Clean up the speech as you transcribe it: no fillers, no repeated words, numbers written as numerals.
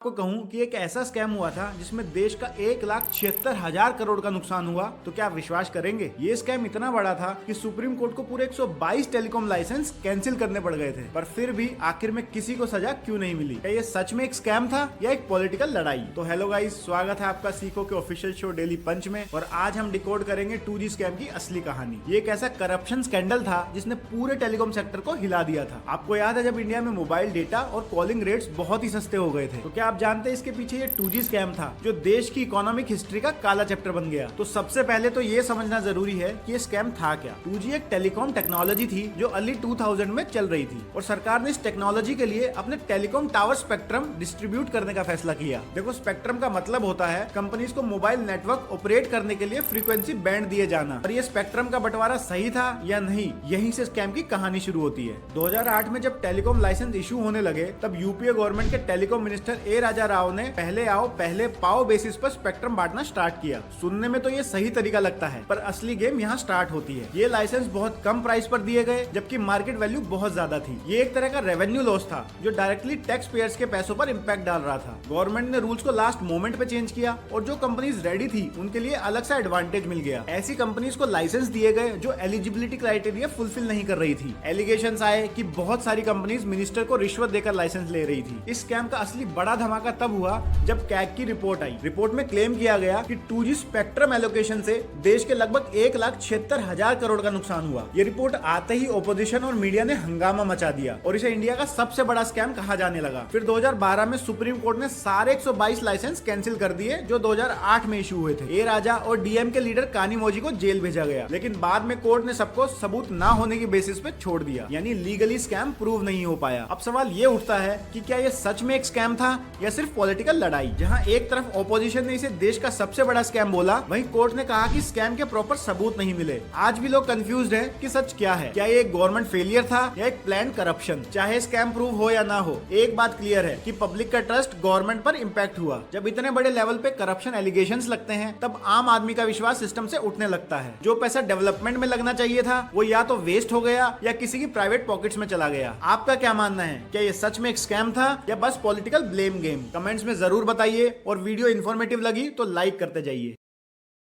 आपको कहूं कि एक ऐसा स्कैम हुआ था जिसमें देश का 1,76,000 करोड़ का नुकसान हुआ, तो क्या आप विश्वास करेंगे? ये स्कैम इतना बड़ा था कि सुप्रीम कोर्ट को पूरे 122 टेलीकॉम लाइसेंस कैंसिल करने पड़ गए थे, पर फिर भी आखिर में किसी को सजा क्यों नहीं मिली? क्या ये सच में एक स्कैम था या एक पॉलिटिकल लड़ाई? तो हेलो गाइस, स्वागत है आपका सीखो के ऑफिशियल शो डेली पंच में, और आज हम डिकोड करेंगे 2G स्कैम की असली कहानी। ये एक ऐसा करप्शन स्कैंडल था जिसने पूरे टेलीकॉम सेक्टर को हिला दिया था। आपको याद है जब इंडिया में मोबाइल डेटा और कॉलिंग रेट्स बहुत ही सस्ते हो गए थे, तो क्या आप जानते हैं इसके पीछे ये 2G स्कैम था जो देश की इकोनॉमिक हिस्ट्री का काला चैप्टर बन गया। तो सबसे पहले तो ये समझना जरूरी है कि ये स्कैम था क्या। 2G एक टेलीकॉम टेक्नोलॉजी थी जो अर्ली 2000 में चल रही थी, और सरकार ने इस टेक्नोलॉजी के लिए अपने टेलीकॉम टावर स्पेक्ट्रम डिस्ट्रीब्यूट करने का फैसला किया। देखो, स्पेक्ट्रम का मतलब होता है कंपनीज को मोबाइल नेटवर्क ऑपरेट करने के लिए फ्रीक्वेंसी बैंड दिए जाना, और ये स्पेक्ट्रम का बंटवारा सही था या नहीं, यहीं से स्कैम की कहानी शुरू होती है। 2008 में जब टेलीकॉम लाइसेंस इशू होने लगे, तब यूपीए गवर्नमेंट के टेलीकॉम मिनिस्टर ए राजा राव ने पहले आओ पहले पाओ बेसिस पर स्पेक्ट्रम बांटना स्टार्ट किया। सुनने में तो ये सही तरीका लगता है, पर असली गेम यहाँ स्टार्ट होती है। ये लाइसेंस बहुत कम प्राइस पर दिए गए, जबकि मार्केट वैल्यू बहुत ज्यादा थी। ये एक तरह का रेवेन्यू लॉस था जो डायरेक्टली टैक्स पेयर्स के पैसों पर इम्पैक्ट डाल रहा था। गवर्नमेंट ने रूल्स को लास्ट मोमेंट पे चेंज किया, और जो कंपनीज रेडी थी उनके लिए अलग सा एडवांटेज मिल गया। ऐसी कंपनीज को लाइसेंस दिए गए जो एलिजिबिलिटी क्राइटेरिया फुलफिल नहीं कर रही थी। एलिगेशंस आए कि बहुत सारी कंपनीज मिनिस्टर को रिश्वत देकर लाइसेंस ले रही थी। इस स्कैम का असली बड़ा धमाका तब हुआ जब कैग की रिपोर्ट आई। रिपोर्ट में क्लेम किया गया कि 2G स्पेक्ट्रम एलोकेशन से देश के लगभग 1,76,000 करोड़ का नुकसान हुआ। ये रिपोर्ट आते ही ओपोजिशन और मीडिया ने हंगामा मचा दिया, और इसे इंडिया का सबसे बड़ा स्कैम कहा जाने लगा। फिर 2012 में सुप्रीम कोर्ट ने सारे 122 लाइसेंस कैंसिल कर दिए जो 2008 में इशू हुए थे। ए राजा और डीएम के लीडर कानीमोजी को जेल भेजा गया, लेकिन बाद में कोर्ट ने सबको सबूत ना होने की बेसिस पे छोड़ दिया, यानी लीगली स्कैम प्रूव नहीं हो पाया। अब सवाल ये उठता है कि क्या ये सच में एक स्कैम था या सिर्फ पॉलिटिकल लड़ाई? जहां एक तरफ ऑपोजिशन ने इसे देश का सबसे बड़ा स्कैम बोला, वहीं कोर्ट ने कहा कि स्कैम के प्रॉपर सबूत नहीं मिले। आज भी लोग कंफ्यूज्ड हैं कि सच क्या है। क्या ये एक गवर्नमेंट फेलियर था या एक प्लान करप्शन? चाहे स्कैम प्रूव हो या ना हो, एक बात क्लियर है कि पब्लिक का ट्रस्ट गवर्नमेंट पर इम्पैक्ट हुआ। जब इतने बड़े लेवल पे करप्शन एलिगेशंस लगते हैं, तब आम आदमी का विश्वास सिस्टम से उठने लगता है। जो पैसा डेवलपमेंट में लगना चाहिए था, वो या तो वेस्ट हो गया या किसी की प्राइवेट पॉकेट्स में चला गया। आपका क्या मानना है? क्या ये सच में एक स्कैम था या बस पॉलिटिकल ब्लेम गेम? कमेंट्स में जरूर बताइए, और वीडियो इन्फॉर्मेटिव लगी तो लाइक करते जाइए।